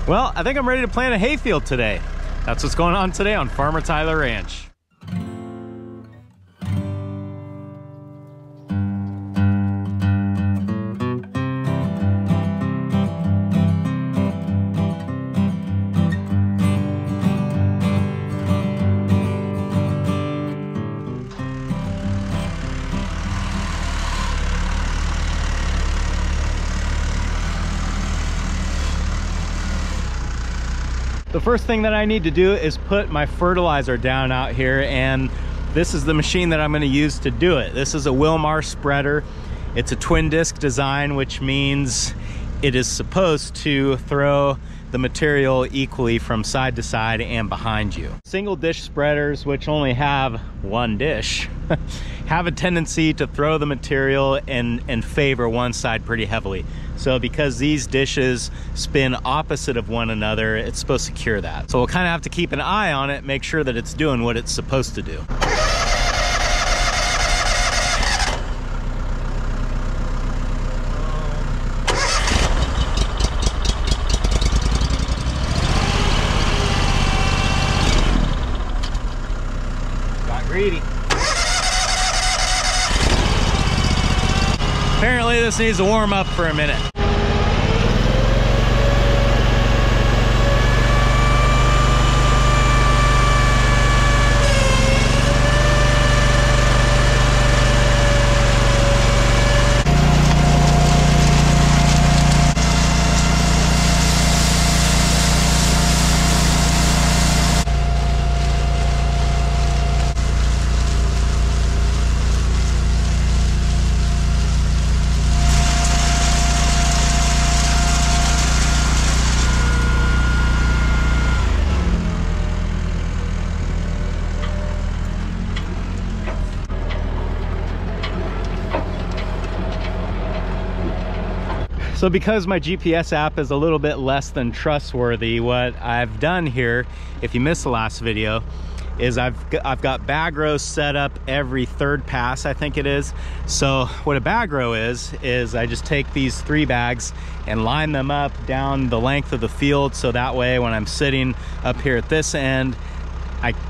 Well, I think I'm ready to plant a hayfield today. That's what's going on today on Farmertylerranch. The first thing that I need to do is put my fertilizer down out here, and this is the machine that I'm going to use to do it. This is a Wilmar spreader. It's a twin disc design, which means it is supposed to throw the material equally from side to side and behind you. Single dish spreaders, which only have one dish, have a tendency to throw the material and favor one side pretty heavily. So because these dishes spin opposite of one another, it's supposed to cure that. So we'll kind of have to keep an eye on it, make sure that it's doing what it's supposed to do. Got greedy. Apparently this needs to warm up for a minute. So because my GPS app is a little bit less than trustworthy, what I've done here, if you missed the last video, is I've got bag rows set up every third pass, I think it is. So what a bag row is I just take these 3 bags and line them up down the length of the field, so that way when I'm sitting up here at this end,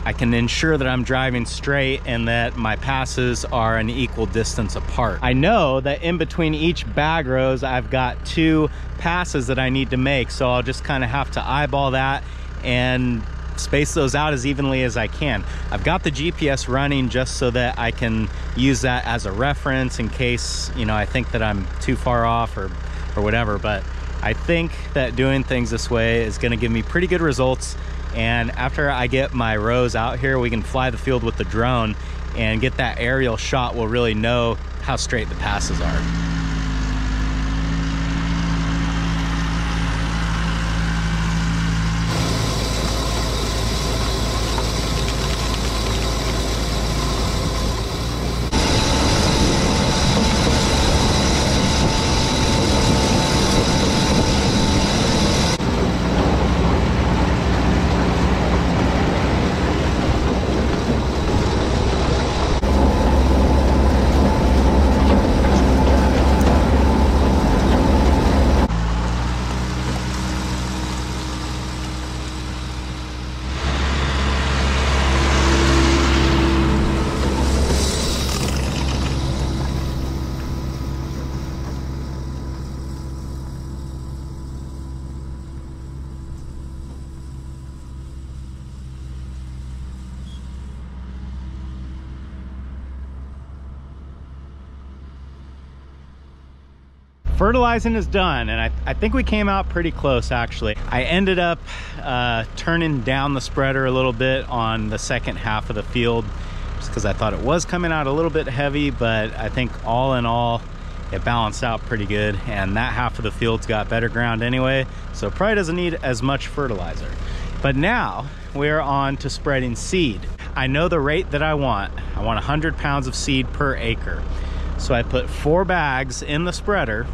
I can ensure that I'm driving straight and that my passes are an equal distance apart. I know that in between each bag rows, I've got 2 passes that I need to make, so I'll just kind of have to eyeball that and space those out as evenly as I can. I've got the GPS running just so that I can use that as a reference in case, you know, I think that I'm too far off or whatever, but I think that doing things this way is going to give me pretty good results. And after I get my rows out here, we can fly the field with the drone and get that aerial shot. We'll really know how straight the passes are. Fertilizing is done, and I think we came out pretty close actually. I ended up turning down the spreader a little bit on the second half of the field just because I thought it was coming out a little bit heavy, but I think all in all it balanced out pretty good, and that half of the field's got better ground anyway, so it probably doesn't need as much fertilizer. But now we're on to spreading seed. I know the rate that I want 100 pounds of seed per acre, so I put 4 bags in the spreader,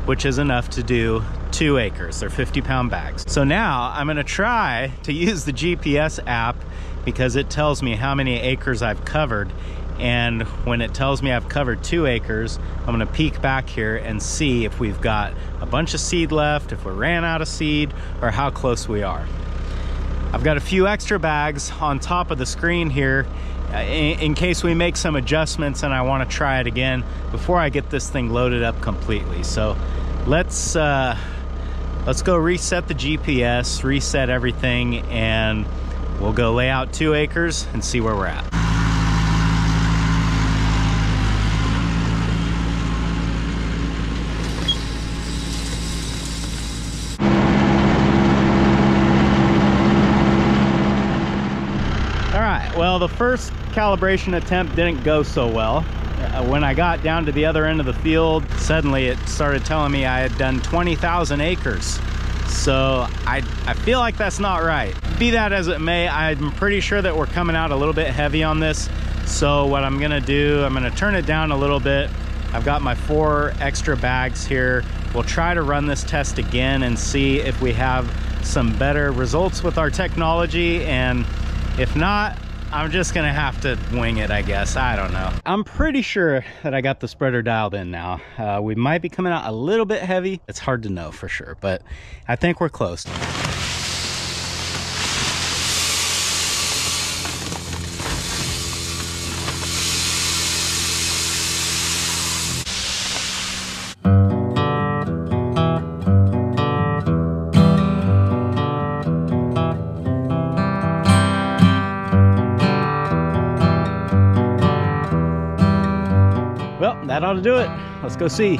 which is enough to do 2 acres. They're 50-pound bags. So now I'm gonna try to use the GPS app because it tells me how many acres I've covered, And when it tells me I've covered 2 acres, I'm gonna peek back here and see if we've got a bunch of seed left, if we ran out of seed, or how close we are. I've got a few extra bags on top of the screen here in case we make some adjustments and I want to try it again before I get this thing loaded up completely. So let's go reset the GPS, reset everything, and we'll go lay out 2 acres and see where we're at. Well, the first calibration attempt didn't go so well. When I got down to the other end of the field, suddenly it started telling me I had done 20,000 acres. So I feel like that's not right. Be that as it may, I'm pretty sure that we're coming out a little bit heavy on this. So what I'm gonna do, I'm gonna turn it down a little bit. I've got my 4 extra bags here. We'll try to run this test again and see if we have some better results with our technology, and if not, I'm just gonna have to wing it, I guess. I don't know. I'm pretty sure that I got the spreader dialed in now. We might be coming out a little bit heavy. It's hard to know for sure, but I think we're close. Well, that ought to do it. Let's go see.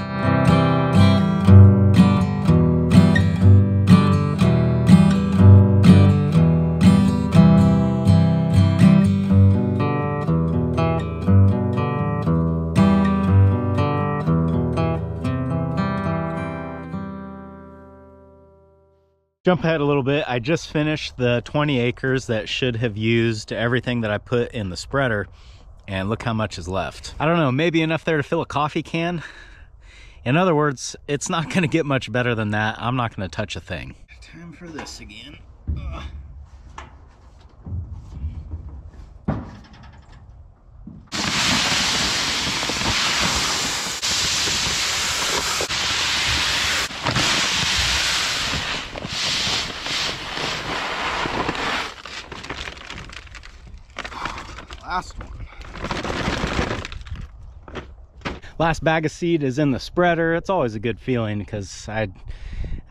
Jump ahead a little bit. I just finished the 20 acres that should have used everything that I put in the spreader. And look how much is left. I don't know, maybe enough there to fill a coffee can. In other words, it's not gonna get much better than that. I'm not gonna touch a thing. Time for this again. Ugh. Last one. Last bag of seed is in the spreader. It's always a good feeling because I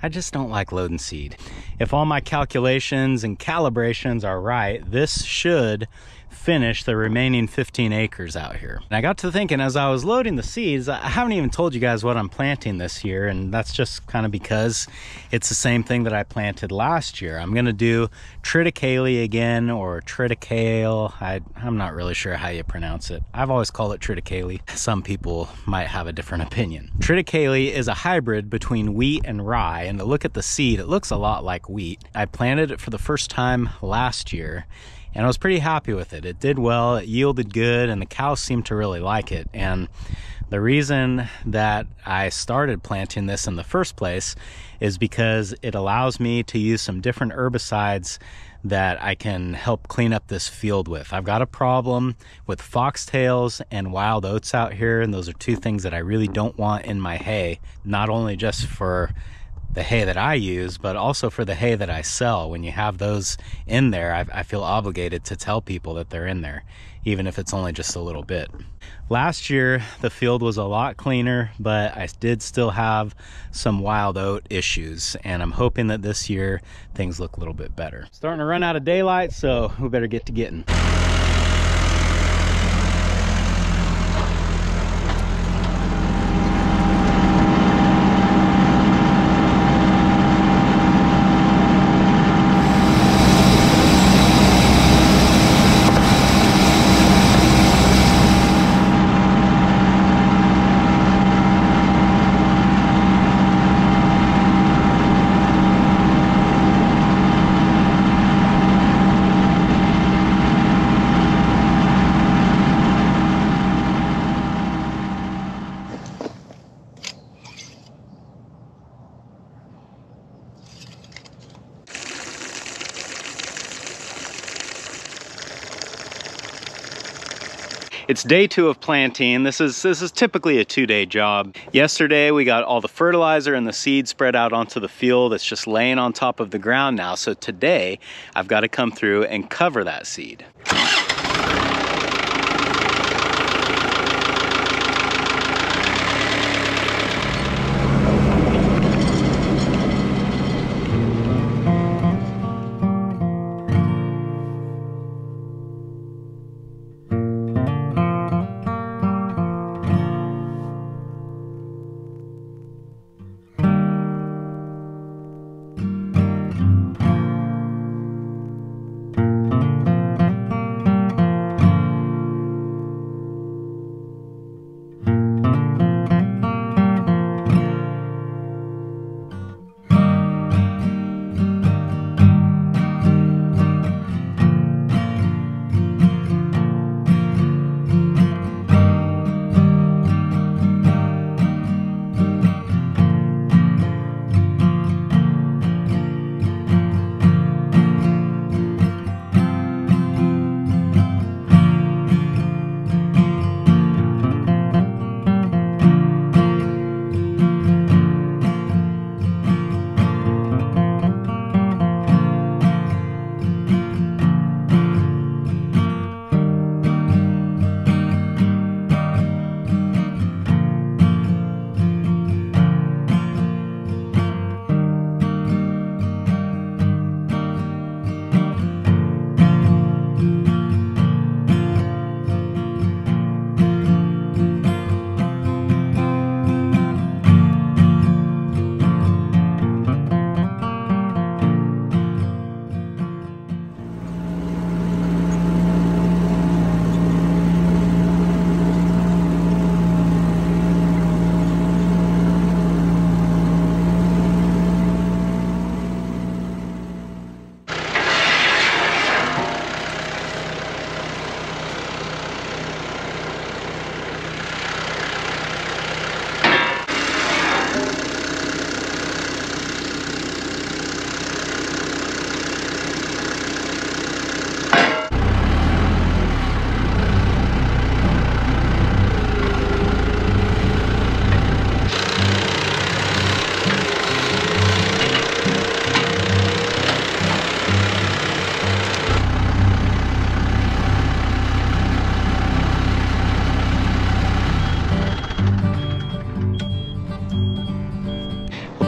just don't like loading seed. If all my calculations and calibrations are right, this should finish the remaining 15 acres out here. And I got to thinking as I was loading the seeds, I haven't even told you guys what I'm planting this year, and that's just kind of because it's the same thing that I planted last year. I'm gonna do triticale again, or triticale. I'm not really sure how you pronounce it. I've always called it triticale. Some people might have a different opinion. Triticale is a hybrid between wheat and rye, and to look at the seed, it looks a lot like wheat. I planted it for the first time last year, and I was pretty happy with it. It did well, it yielded good, and the cows seemed to really like it. And the reason that I started planting this in the first place is because it allows me to use some different herbicides that I can help clean up this field with. I've got a problem with foxtails and wild oats out here, and those are 2 things that I really don't want in my hay, not only just for the hay that I use, but also for the hay that I sell. When you have those in there, I feel obligated to tell people that they're in there, even if it's only just a little bit. Last year, the field was a lot cleaner, but I did still have some wild oat issues, and I'm hoping that this year things look a little bit better. Starting to run out of daylight, so we better get to getting. It's day 2 of planting. This is typically a 2-day job. Yesterday we got all the fertilizer and the seed spread out onto the field. It's just laying on top of the ground now. So today I've got to come through and cover that seed.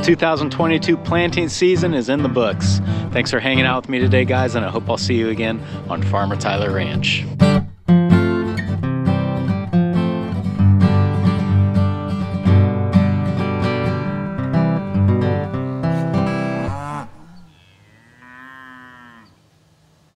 2022 planting season is in the books. Thanks for hanging out with me today, guys, and I hope I'll see you again on Farmer Tyler Ranch.